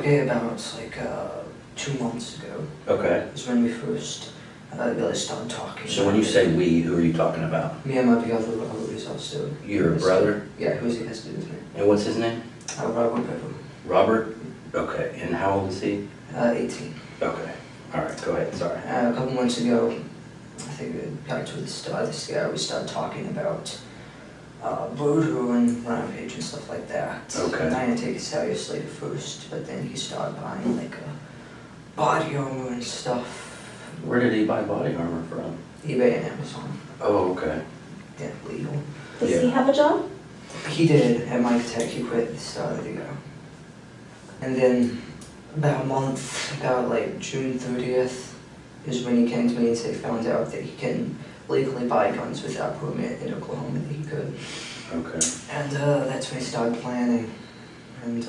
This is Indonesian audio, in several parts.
Okay, about like 2 months ago Okay. is when we first really started talking. So when you say we, who are you talking about? Me and my brother, who is also... Your brother? Yeah, who has to do with me. And what's his name? Robert Bevel. Robert? Okay. And how old is he? 18. Okay. All right. Go ahead. Sorry. A couple months ago, I think back to the start of this year, we started talking about voodoo and rampage and stuff like that. Okay. I didn't take it seriously at first, but then he started buying like a body armor and stuff. Where did he buy body armor from? eBay and Amazon. Oh, okay. Yeah, legal. Does Yeah. he have a job? He did at Mike Tech. He quit at the start of the year. And then about a month, about like June 30th, is when he came to me and said he found out that he can legally buy guns without permit in Oklahoma, that he could. Okay. And that's when he started planning. And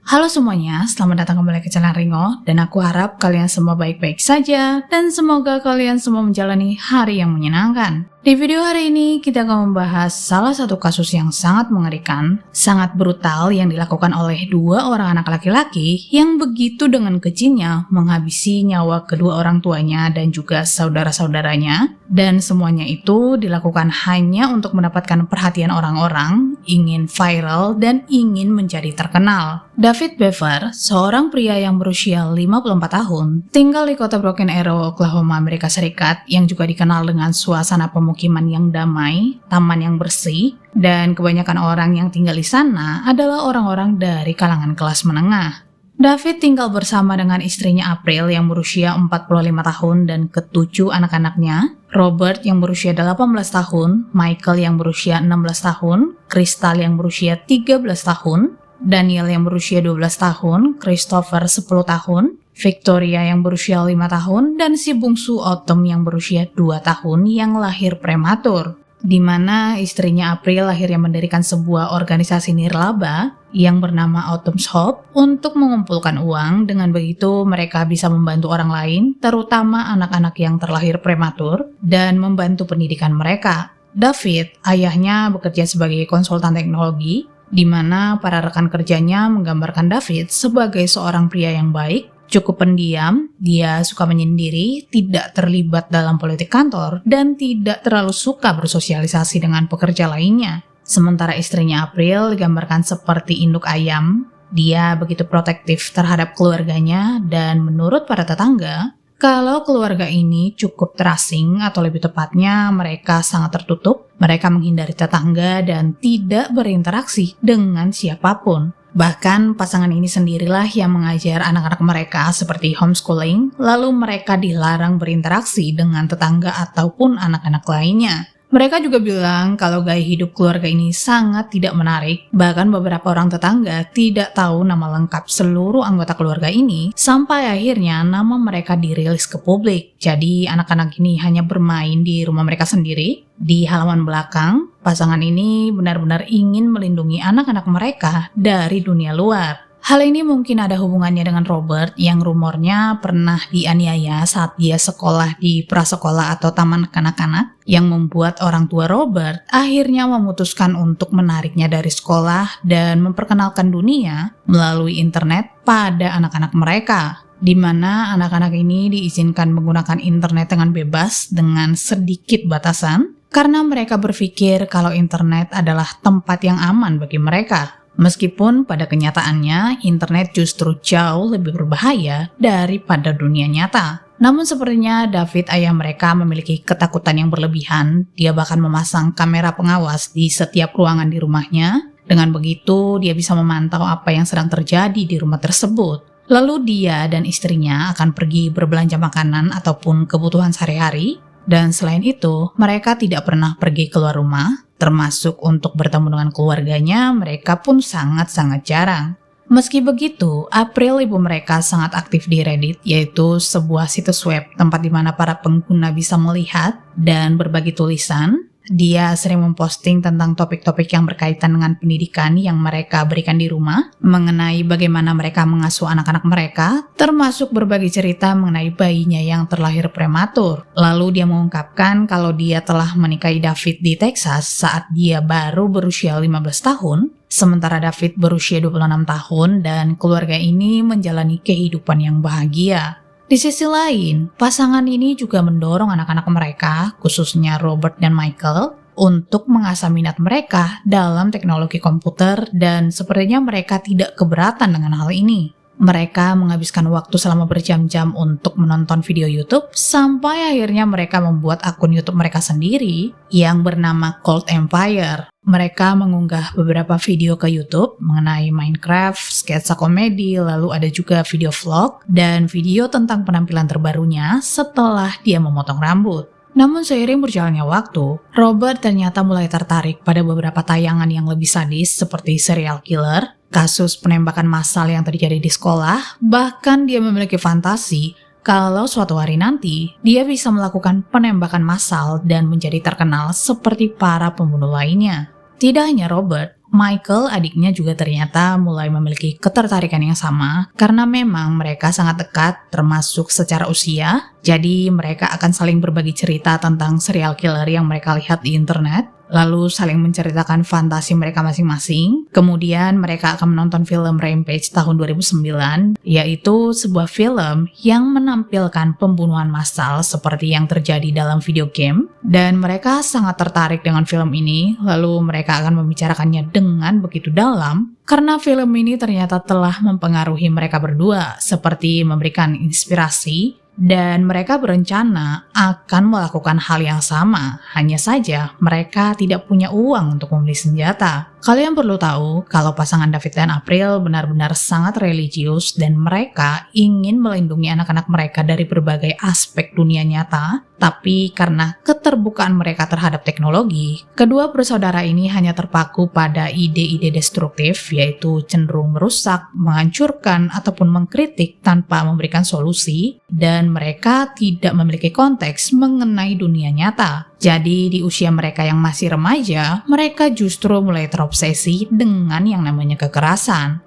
Halo semuanya, selamat datang kembali ke channel Ringo, dan aku harap kalian semua baik-baik saja dan semoga kalian semua menjalani hari yang menyenangkan. Di video hari ini kita akan membahas salah satu kasus yang sangat mengerikan, sangat brutal yang dilakukan oleh dua orang anak laki-laki yang begitu dengan kejinya menghabisi nyawa kedua orang tuanya dan juga saudara-saudaranya, dan semuanya itu dilakukan hanya untuk mendapatkan perhatian orang-orang, ingin viral dan ingin menjadi terkenal. David Bever, seorang pria yang berusia 54 tahun, tinggal di kota Broken Arrow, Oklahoma, Amerika Serikat, yang juga dikenal dengan suasana pemukiman yang damai, taman yang bersih, dan kebanyakan orang yang tinggal di sana adalah orang-orang dari kalangan kelas menengah. David tinggal bersama dengan istrinya April yang berusia 45 tahun dan ketujuh anak-anaknya, Robert yang berusia 18 tahun, Michael yang berusia 16 tahun, Crystal yang berusia 13 tahun, Daniel yang berusia 12 tahun, Christopher 10 tahun, Victoria yang berusia 5 tahun, dan si bungsu Autumn yang berusia 2 tahun yang lahir prematur. Di mana istrinya April akhirnya mendirikan sebuah organisasi nirlaba yang bernama Autumn's Hope untuk mengumpulkan uang. Dengan begitu mereka bisa membantu orang lain, terutama anak-anak yang terlahir prematur, dan membantu pendidikan mereka. David, ayahnya bekerja sebagai konsultan teknologi, di mana para rekan kerjanya menggambarkan David sebagai seorang pria yang baik, cukup pendiam, dia suka menyendiri, tidak terlibat dalam politik kantor, dan tidak terlalu suka bersosialisasi dengan pekerja lainnya. Sementara istrinya April digambarkan seperti induk ayam, dia begitu protektif terhadap keluarganya, dan menurut para tetangga, kalau keluarga ini cukup terasing, atau lebih tepatnya mereka sangat tertutup, mereka menghindari tetangga dan tidak berinteraksi dengan siapapun. Bahkan pasangan ini sendirilah yang mengajar anak-anak mereka seperti homeschooling, lalu mereka dilarang berinteraksi dengan tetangga ataupun anak-anak lainnya. Mereka juga bilang kalau gaya hidup keluarga ini sangat tidak menarik, bahkan beberapa orang tetangga tidak tahu nama lengkap seluruh anggota keluarga ini, sampai akhirnya nama mereka dirilis ke publik. Jadi anak-anak ini hanya bermain di rumah mereka sendiri, di halaman belakang. Pasangan ini benar-benar ingin melindungi anak-anak mereka dari dunia luar. Hal ini mungkin ada hubungannya dengan Robert yang rumornya pernah dianiaya saat dia sekolah di prasekolah atau taman kanak-kanak, yang membuat orang tua Robert akhirnya memutuskan untuk menariknya dari sekolah dan memperkenalkan dunia melalui internet pada anak-anak mereka, di mana anak-anak ini diizinkan menggunakan internet dengan bebas dengan sedikit batasan karena mereka berpikir kalau internet adalah tempat yang aman bagi mereka. Meskipun pada kenyataannya internet justru jauh lebih berbahaya daripada dunia nyata. Namun sepertinya David, ayah mereka, memiliki ketakutan yang berlebihan. Dia bahkan memasang kamera pengawas di setiap ruangan di rumahnya. Dengan begitu dia bisa memantau apa yang sedang terjadi di rumah tersebut. Lalu dia dan istrinya akan pergi berbelanja makanan ataupun kebutuhan sehari-hari. Dan selain itu, mereka tidak pernah pergi keluar rumah, termasuk untuk bertemu dengan keluarganya, mereka pun sangat-sangat jarang. Meski begitu, April, ibu mereka, sangat aktif di Reddit, yaitu sebuah situs web tempat di mana para pengguna bisa melihat dan berbagi tulisan. Dia sering memposting tentang topik-topik yang berkaitan dengan pendidikan yang mereka berikan di rumah, mengenai bagaimana mereka mengasuh anak-anak mereka, termasuk berbagi cerita mengenai bayinya yang terlahir prematur. Lalu dia mengungkapkan kalau dia telah menikahi David di Texas saat dia baru berusia 15 tahun, sementara David berusia 26 tahun dan keluarga ini menjalani kehidupan yang bahagia. Di sisi lain, pasangan ini juga mendorong anak-anak mereka, khususnya Robert dan Michael, untuk mengasah minat mereka dalam teknologi komputer dan sepertinya mereka tidak keberatan dengan hal ini. Mereka menghabiskan waktu selama berjam-jam untuk menonton video YouTube sampai akhirnya mereka membuat akun YouTube mereka sendiri yang bernama Cold Empire. Mereka mengunggah beberapa video ke YouTube mengenai Minecraft, sketsa komedi, lalu ada juga video vlog dan video tentang penampilan terbarunya setelah dia memotong rambut. Namun seiring berjalannya waktu, Robert ternyata mulai tertarik pada beberapa tayangan yang lebih sadis seperti serial killer, kasus penembakan massal yang terjadi di sekolah, bahkan dia memiliki fantasi kalau suatu hari nanti dia bisa melakukan penembakan massal dan menjadi terkenal seperti para pembunuh lainnya. Tidak hanya Robert, Michael adiknya juga ternyata mulai memiliki ketertarikan yang sama karena memang mereka sangat dekat termasuk secara usia, jadi mereka akan saling berbagi cerita tentang serial killer yang mereka lihat di internet, lalu saling menceritakan fantasi mereka masing-masing. Kemudian mereka akan menonton film Rampage tahun 2009, yaitu sebuah film yang menampilkan pembunuhan massal seperti yang terjadi dalam video game, dan mereka sangat tertarik dengan film ini, lalu mereka akan membicarakannya dengan begitu dalam karena film ini ternyata telah mempengaruhi mereka berdua, seperti memberikan inspirasi, dan mereka berencana akan melakukan hal yang sama, hanya saja mereka tidak punya uang untuk membeli senjata. Kalian perlu tahu kalau pasangan David dan April benar-benar sangat religius dan mereka ingin melindungi anak-anak mereka dari berbagai aspek dunia nyata, tapi karena keterbukaan mereka terhadap teknologi, kedua bersaudara ini hanya terpaku pada ide-ide destruktif, yaitu cenderung merusak, menghancurkan, ataupun mengkritik tanpa memberikan solusi, dan mereka tidak memiliki konteks mengenai dunia nyata. Jadi di usia mereka yang masih remaja, mereka justru mulai terobsesi dengan yang namanya kekerasan.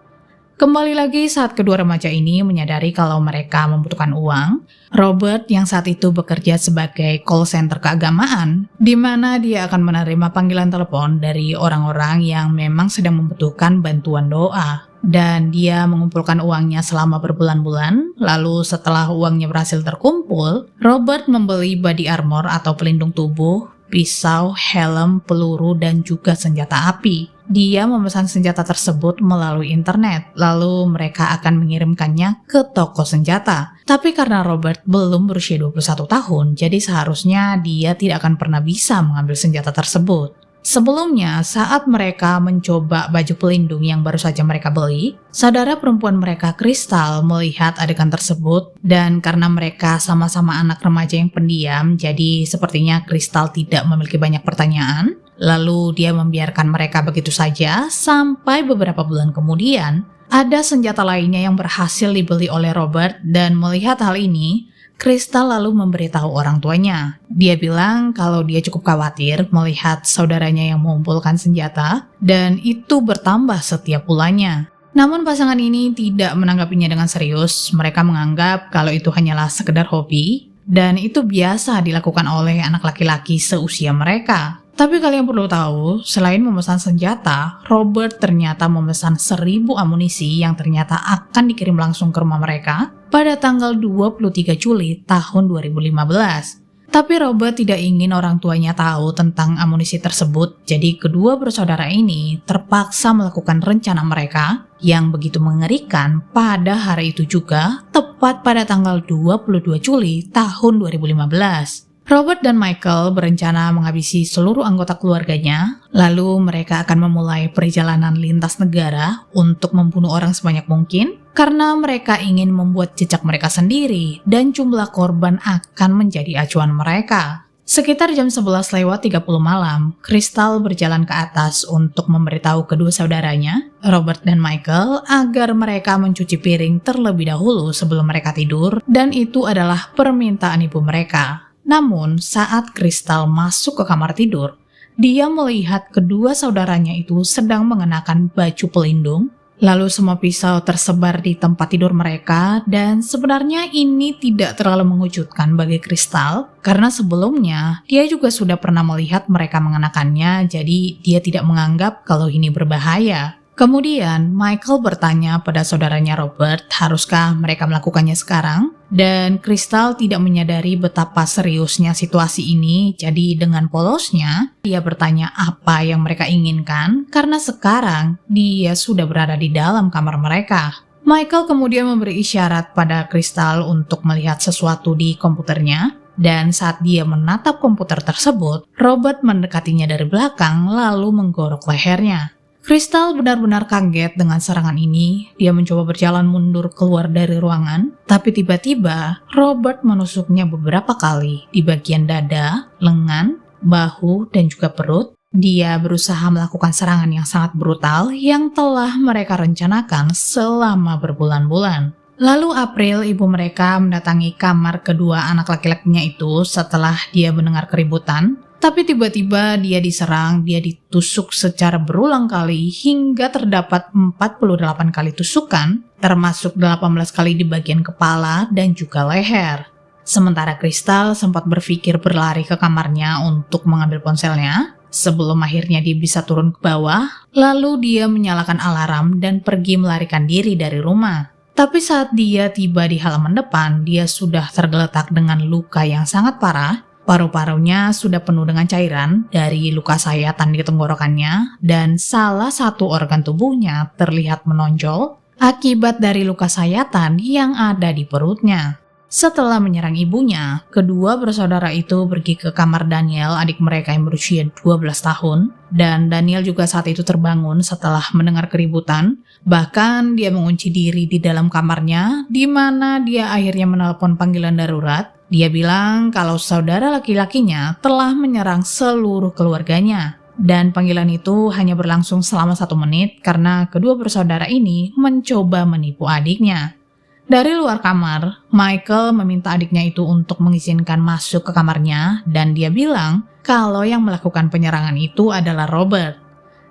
Kembali lagi saat kedua remaja ini menyadari kalau mereka membutuhkan uang, Robert yang saat itu bekerja sebagai call center keagamaan, di mana dia akan menerima panggilan telepon dari orang-orang yang memang sedang membutuhkan bantuan doa. Dan dia mengumpulkan uangnya selama berbulan-bulan, lalu setelah uangnya berhasil terkumpul, Robert membeli body armor atau pelindung tubuh, pisau, helm, peluru, dan juga senjata api. Dia memesan senjata tersebut melalui internet, lalu mereka akan mengirimkannya ke toko senjata. Tapi karena Robert belum berusia 21 tahun, jadi seharusnya dia tidak akan pernah bisa mengambil senjata tersebut. Sebelumnya, saat mereka mencoba baju pelindung yang baru saja mereka beli, saudara perempuan mereka Crystal melihat adegan tersebut dan karena mereka sama-sama anak remaja yang pendiam, jadi sepertinya Crystal tidak memiliki banyak pertanyaan. Lalu dia membiarkan mereka begitu saja sampai beberapa bulan kemudian, ada senjata lainnya yang berhasil dibeli oleh Robert dan melihat hal ini, Crystal lalu memberitahu orang tuanya. Dia bilang kalau dia cukup khawatir melihat saudaranya yang mengumpulkan senjata dan itu bertambah setiap bulannya. Namun pasangan ini tidak menanggapinya dengan serius. Mereka menganggap kalau itu hanyalah sekedar hobi dan itu biasa dilakukan oleh anak laki-laki seusia mereka. Tapi kalian perlu tahu, selain memesan senjata, Robert ternyata memesan 1.000 amunisi yang ternyata akan dikirim langsung ke rumah mereka pada tanggal 23 Juli tahun 2015. Tapi Robert tidak ingin orang tuanya tahu tentang amunisi tersebut, jadi kedua bersaudara ini terpaksa melakukan rencana mereka yang begitu mengerikan pada hari itu juga, tepat pada tanggal 22 Juli tahun 2015. Robert dan Michael berencana menghabisi seluruh anggota keluarganya, lalu mereka akan memulai perjalanan lintas negara untuk membunuh orang sebanyak mungkin, karena mereka ingin membuat jejak mereka sendiri dan jumlah korban akan menjadi acuan mereka. Sekitar jam 11:30 malam, Crystal berjalan ke atas untuk memberitahu kedua saudaranya, Robert dan Michael, agar mereka mencuci piring terlebih dahulu sebelum mereka tidur, dan itu adalah permintaan ibu mereka. Namun, saat Crystal masuk ke kamar tidur, dia melihat kedua saudaranya itu sedang mengenakan baju pelindung. Lalu semua pisau tersebar di tempat tidur mereka, dan sebenarnya ini tidak terlalu mengejutkan bagi Crystal karena sebelumnya dia juga sudah pernah melihat mereka mengenakannya, jadi dia tidak menganggap kalau ini berbahaya. Kemudian Michael bertanya pada saudaranya Robert, haruskah mereka melakukannya sekarang? Dan Crystal tidak menyadari betapa seriusnya situasi ini, jadi dengan polosnya dia bertanya apa yang mereka inginkan karena sekarang dia sudah berada di dalam kamar mereka. Michael kemudian memberi isyarat pada Crystal untuk melihat sesuatu di komputernya, dan saat dia menatap komputer tersebut, Robert mendekatinya dari belakang lalu menggorok lehernya. Crystal benar-benar kaget dengan serangan ini. Dia mencoba berjalan mundur keluar dari ruangan, tapi tiba-tiba Robert menusuknya beberapa kali di bagian dada, lengan, bahu, dan juga perut. Dia berusaha melakukan serangan yang sangat brutal yang telah mereka rencanakan selama berbulan-bulan. Lalu April, ibu mereka, mendatangi kamar kedua anak laki-lakinya itu setelah dia mendengar keributan. Tapi tiba-tiba dia diserang, dia ditusuk secara berulang kali hingga terdapat 48 kali tusukan, termasuk 18 kali di bagian kepala dan juga leher. Sementara Crystal sempat berpikir berlari ke kamarnya untuk mengambil ponselnya, sebelum akhirnya dia bisa turun ke bawah, lalu dia menyalakan alarm dan pergi melarikan diri dari rumah. Tapi saat dia tiba di halaman depan, dia sudah tergeletak dengan luka yang sangat parah. Paru-parunya sudah penuh dengan cairan dari luka sayatan di tenggorokannya, dan salah satu organ tubuhnya terlihat menonjol akibat dari luka sayatan yang ada di perutnya. Setelah menyerang ibunya, kedua bersaudara itu pergi ke kamar Daniel, adik mereka yang berusia 12 tahun, dan Daniel juga saat itu terbangun setelah mendengar keributan. Bahkan dia mengunci diri di dalam kamarnya, di mana dia akhirnya menelpon panggilan darurat. Dia bilang kalau saudara laki-lakinya telah menyerang seluruh keluarganya. Dan panggilan itu hanya berlangsung selama 1 menit karena kedua bersaudara ini mencoba menipu adiknya. Dari luar kamar, Michael meminta adiknya itu untuk mengizinkan masuk ke kamarnya dan dia bilang kalau yang melakukan penyerangan itu adalah Robert.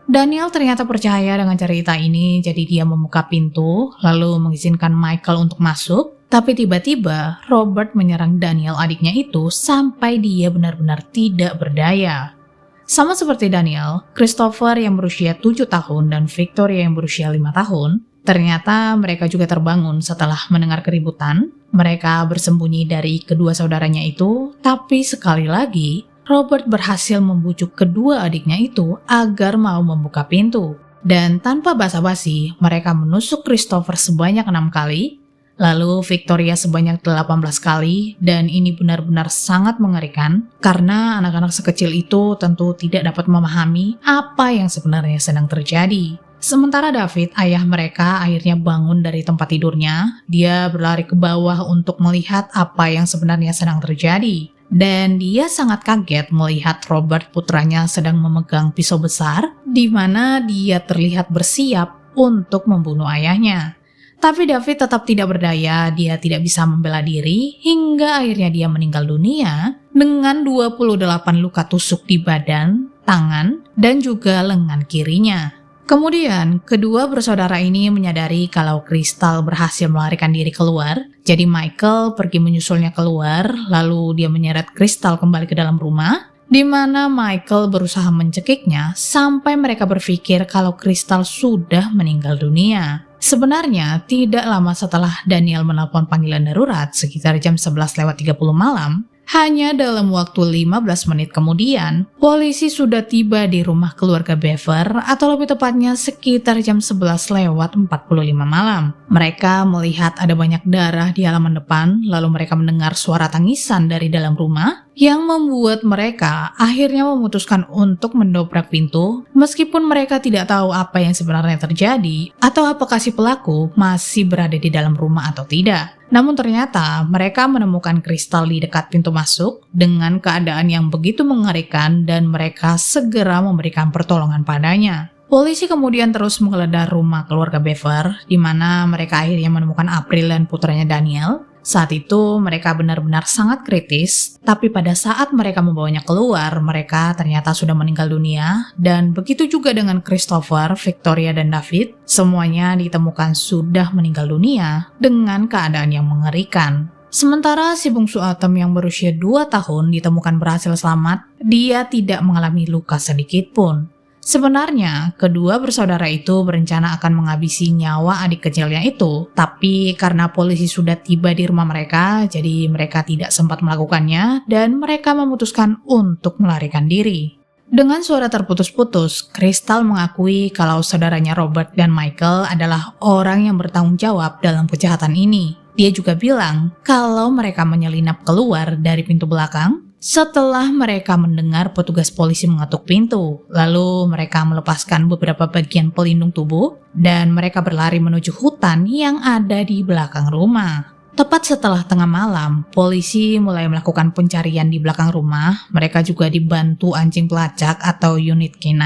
Daniel ternyata percaya dengan cerita ini, jadi dia membuka pintu lalu mengizinkan Michael untuk masuk. Tapi tiba-tiba Robert menyerang Daniel adiknya itu sampai dia benar-benar tidak berdaya. Sama seperti Daniel, Christopher yang berusia 7 tahun dan Victoria yang berusia 5 tahun, ternyata mereka juga terbangun setelah mendengar keributan. Mereka bersembunyi dari kedua saudaranya itu, tapi sekali lagi Robert berhasil membujuk kedua adiknya itu agar mau membuka pintu. Dan tanpa basa-basi, mereka menusuk Christopher sebanyak 6 kali, lalu Victoria sebanyak 18 kali, dan ini benar-benar sangat mengerikan karena anak-anak sekecil itu tentu tidak dapat memahami apa yang sebenarnya sedang terjadi. Sementara David, ayah mereka, akhirnya bangun dari tempat tidurnya. Dia berlari ke bawah untuk melihat apa yang sebenarnya sedang terjadi. Dan dia sangat kaget melihat Robert putranya sedang memegang pisau besar, di mana dia terlihat bersiap untuk membunuh ayahnya. Tapi David tetap tidak berdaya, dia tidak bisa membela diri, hingga akhirnya dia meninggal dunia dengan 28 luka tusuk di badan, tangan, dan juga lengan kirinya. Kemudian, kedua bersaudara ini menyadari kalau Crystal berhasil melarikan diri keluar, jadi Michael pergi menyusulnya keluar, lalu dia menyeret Crystal kembali ke dalam rumah, di mana Michael berusaha mencekiknya sampai mereka berpikir kalau Crystal sudah meninggal dunia. Sebenarnya, tidak lama setelah Daniel menelpon panggilan darurat sekitar jam 11:30 malam, hanya dalam waktu 15 menit kemudian, polisi sudah tiba di rumah keluarga Bever, atau lebih tepatnya sekitar jam 11:45 malam. Mereka melihat ada banyak darah di halaman depan, lalu mereka mendengar suara tangisan dari dalam rumah, yang membuat mereka akhirnya memutuskan untuk mendobrak pintu, meskipun mereka tidak tahu apa yang sebenarnya terjadi, atau apakah si pelaku masih berada di dalam rumah atau tidak. Namun ternyata mereka menemukan Crystal di dekat pintu masuk dengan keadaan yang begitu mengerikan dan mereka segera memberikan pertolongan padanya. Polisi kemudian terus menggeledah rumah keluarga Bever, di mana mereka akhirnya menemukan April dan putranya Daniel. Saat itu mereka benar-benar sangat kritis, tapi pada saat mereka membawanya keluar, mereka ternyata sudah meninggal dunia. Dan begitu juga dengan Christopher, Victoria, dan David, semuanya ditemukan sudah meninggal dunia dengan keadaan yang mengerikan. Sementara si bungsu Autumn yang berusia 2 tahun ditemukan berhasil selamat, dia tidak mengalami luka sedikit pun. Sebenarnya, kedua bersaudara itu berencana akan menghabisi nyawa adik kecilnya itu, tapi karena polisi sudah tiba di rumah mereka, jadi mereka tidak sempat melakukannya dan mereka memutuskan untuk melarikan diri. Dengan suara terputus-putus, Crystal mengakui kalau saudaranya Robert dan Michael adalah orang yang bertanggung jawab dalam kejahatan ini. Dia juga bilang kalau mereka menyelinap keluar dari pintu belakang setelah mereka mendengar petugas polisi mengetuk pintu. Lalu mereka melepaskan beberapa bagian pelindung tubuh dan mereka berlari menuju hutan yang ada di belakang rumah. Tepat setelah tengah malam, polisi mulai melakukan pencarian di belakang rumah. Mereka juga dibantu anjing pelacak atau unit K9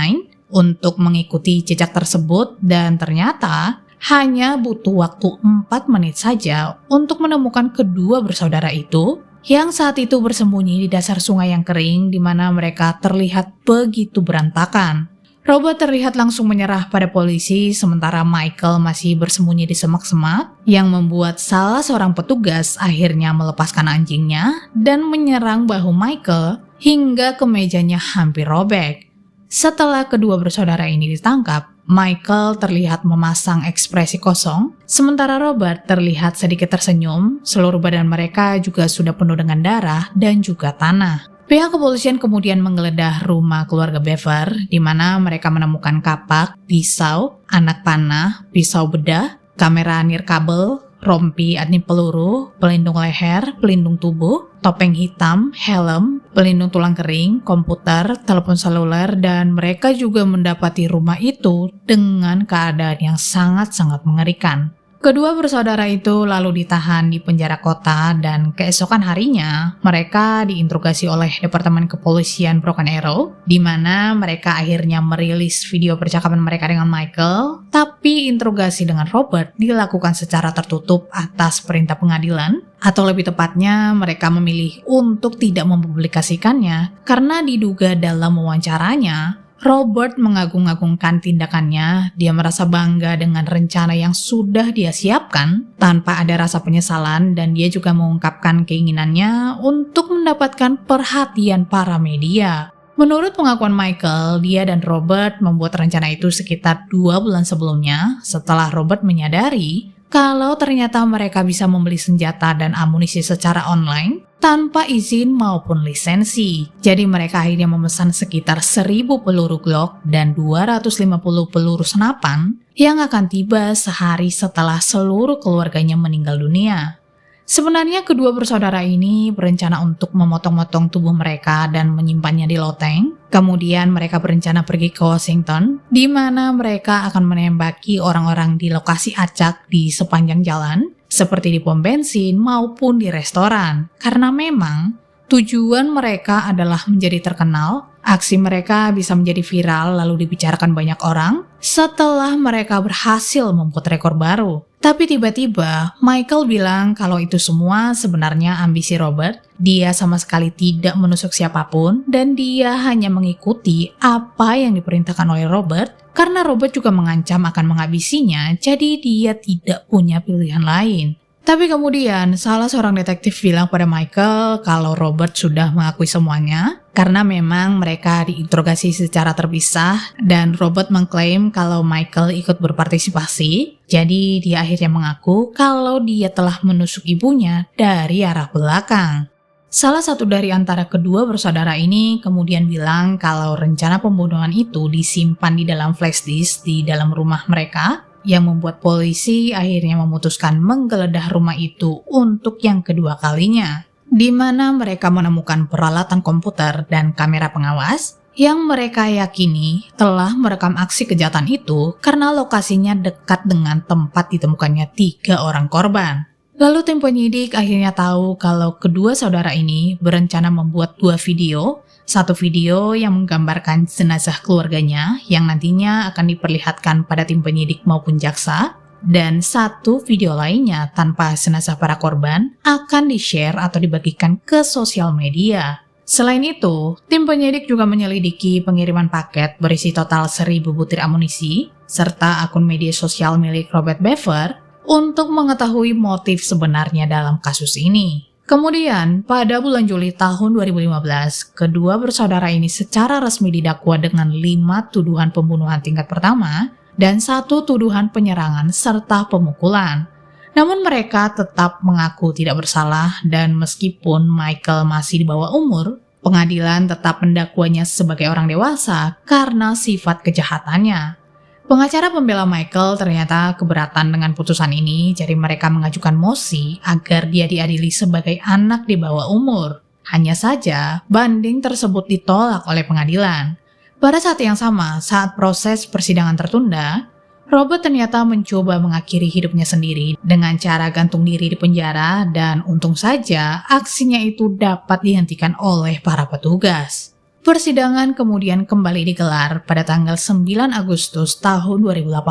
untuk mengikuti jejak tersebut dan ternyata hanya butuh waktu 4 menit saja untuk menemukan kedua bersaudara itu yang saat itu bersembunyi di dasar sungai yang kering di mana mereka terlihat begitu berantakan. Robert terlihat langsung menyerah pada polisi sementara Michael masih bersembunyi di semak-semak yang membuat salah seorang petugas akhirnya melepaskan anjingnya dan menyerang bahu Michael hingga kemejanya hampir robek. Setelah kedua bersaudara ini ditangkap, Michael terlihat memasang ekspresi kosong, sementara Robert terlihat sedikit tersenyum. Seluruh badan mereka juga sudah penuh dengan darah dan juga tanah. Pihak kepolisian kemudian menggeledah rumah keluarga Bever, di mana mereka menemukan kapak, pisau, anak panah, pisau bedah, kamera nirkabel, rompi anti peluru, pelindung leher, pelindung tubuh, topeng hitam, helm, pelindung tulang kering, komputer, telepon seluler, dan mereka juga mendapati rumah itu dengan keadaan yang sangat-sangat mengerikan. Kedua bersaudara itu lalu ditahan di penjara kota dan keesokan harinya mereka diinterogasi oleh Departemen Kepolisian Broken Arrow di mana mereka akhirnya merilis video percakapan mereka dengan Michael, tapi interogasi dengan Robert dilakukan secara tertutup atas perintah pengadilan, atau lebih tepatnya mereka memilih untuk tidak mempublikasikannya karena diduga dalam wawancaranya Robert mengagung-agungkan tindakannya. Dia merasa bangga dengan rencana yang sudah dia siapkan tanpa ada rasa penyesalan dan dia juga mengungkapkan keinginannya untuk mendapatkan perhatian para media. Menurut pengakuan Michael, dia dan Robert membuat rencana itu sekitar 2 bulan sebelumnya setelah Robert menyadari kalau ternyata mereka bisa membeli senjata dan amunisi secara online tanpa izin maupun lisensi. Jadi mereka akhirnya memesan sekitar 1000 peluru Glock dan 250 peluru senapan yang akan tiba sehari setelah seluruh keluarganya meninggal dunia. Sebenarnya kedua bersaudara ini berencana untuk memotong-motong tubuh mereka dan menyimpannya di loteng. Kemudian mereka berencana pergi ke Washington, di mana mereka akan menembaki orang-orang di lokasi acak di sepanjang jalan, seperti di pom bensin maupun di restoran. Karena memang tujuan mereka adalah menjadi terkenal, aksi mereka bisa menjadi viral lalu dibicarakan banyak orang setelah mereka berhasil membuat rekor baru. Tapi tiba-tiba Michael bilang kalau itu semua sebenarnya ambisi Robert. Dia sama sekali tidak menusuk siapapun dan dia hanya mengikuti apa yang diperintahkan oleh Robert karena Robert juga mengancam akan menghabisinya, jadi dia tidak punya pilihan lain. Tapi kemudian salah seorang detektif bilang pada Michael kalau Robert sudah mengakui semuanya karena memang mereka diinterogasi secara terpisah dan Robert mengklaim kalau Michael ikut berpartisipasi. Jadi dia akhirnya mengaku kalau dia telah menusuk ibunya dari arah belakang. Salah satu dari antara kedua bersaudara ini kemudian bilang kalau rencana pembunuhan itu disimpan di dalam flash disk di dalam rumah mereka, yang membuat polisi akhirnya memutuskan menggeledah rumah itu untuk yang kedua kalinya, di mana mereka menemukan peralatan komputer dan kamera pengawas yang mereka yakini telah merekam aksi kejahatan itu karena lokasinya dekat dengan tempat ditemukannya 3 orang korban. Lalu tim penyidik akhirnya tahu kalau kedua saudara ini berencana membuat 2 video. Satu video yang menggambarkan jenazah keluarganya yang nantinya akan diperlihatkan pada tim penyidik maupun jaksa. dan satu video lainnya tanpa jenazah para korban akan di-share atau dibagikan ke sosial media. Selain itu, tim penyidik juga menyelidiki pengiriman paket berisi total 1.000 butir amunisi serta akun media sosial milik Robert Bever untuk mengetahui motif sebenarnya dalam kasus ini. Kemudian, pada bulan Juli tahun 2015, kedua bersaudara ini secara resmi didakwa dengan 5 tuduhan pembunuhan tingkat pertama dan 1 tuduhan penyerangan serta pemukulan. Namun mereka tetap mengaku tidak bersalah dan meskipun Michael masih di bawah umur, pengadilan tetap mendakwanya sebagai orang dewasa karena sifat kejahatannya. Pengacara pembela Michael ternyata keberatan dengan putusan ini, jadi mereka mengajukan mosi agar dia diadili sebagai anak di bawah umur. Hanya saja, banding tersebut ditolak oleh pengadilan. Pada saat yang sama, saat proses persidangan tertunda, Robert ternyata mencoba mengakhiri hidupnya sendiri dengan cara gantung diri di penjara dan untung saja aksinya itu dapat dihentikan oleh para petugas. Persidangan kemudian kembali digelar pada tanggal 9 Agustus tahun 2018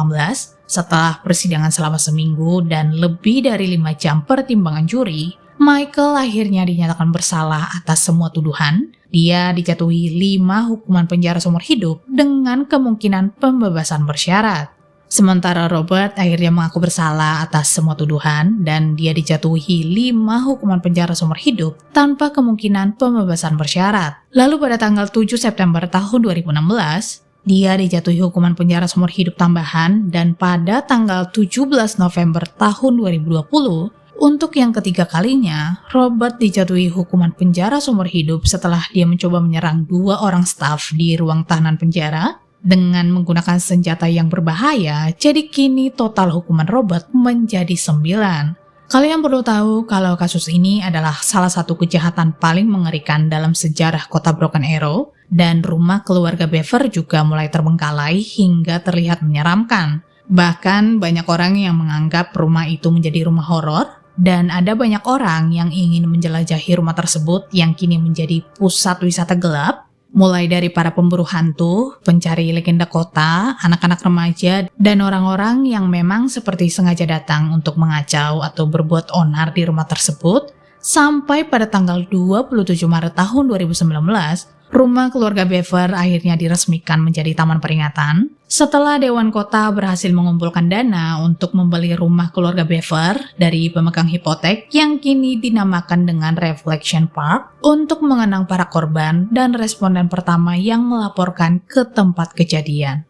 setelah persidangan selama seminggu dan lebih dari 5 jam pertimbangan juri. Michael akhirnya dinyatakan bersalah atas semua tuduhan. Dia dijatuhi 5 hukuman penjara seumur hidup dengan kemungkinan pembebasan bersyarat. Sementara Robert akhirnya mengaku bersalah atas semua tuduhan dan dia dijatuhi 5 hukuman penjara seumur hidup tanpa kemungkinan pembebasan bersyarat. Lalu pada tanggal 7 September tahun 2016, dia dijatuhi hukuman penjara seumur hidup tambahan dan pada tanggal 17 November tahun 2020, untuk yang ketiga kalinya, Robert dijatuhi hukuman penjara seumur hidup setelah dia mencoba menyerang 2 orang staf di ruang tahanan penjara dengan menggunakan senjata yang berbahaya. Jadi kini total hukuman Robert menjadi 9. Kalian perlu tahu kalau kasus ini adalah salah satu kejahatan paling mengerikan dalam sejarah kota Broken Arrow dan rumah keluarga Bever juga mulai terbengkalai hingga terlihat menyeramkan. Bahkan banyak orang yang menganggap rumah itu menjadi rumah horor dan ada banyak orang yang ingin menjelajahi rumah tersebut yang kini menjadi pusat wisata gelap. Mulai dari para pemburu hantu, pencari legenda kota, anak-anak remaja, dan orang-orang yang memang seperti sengaja datang untuk mengacau atau berbuat onar di rumah tersebut, sampai pada tanggal 27 Maret tahun 2019, rumah keluarga Bever akhirnya diresmikan menjadi taman peringatan setelah Dewan Kota berhasil mengumpulkan dana untuk membeli rumah keluarga Bever dari pemegang hipotek yang kini dinamakan dengan Reflection Park untuk mengenang para korban dan responden pertama yang melaporkan ke tempat kejadian.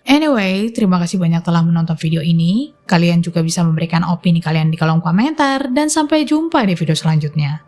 Anyway, terima kasih banyak telah menonton video ini. Kalian juga bisa memberikan opini kalian di kolom komentar dan sampai jumpa di video selanjutnya.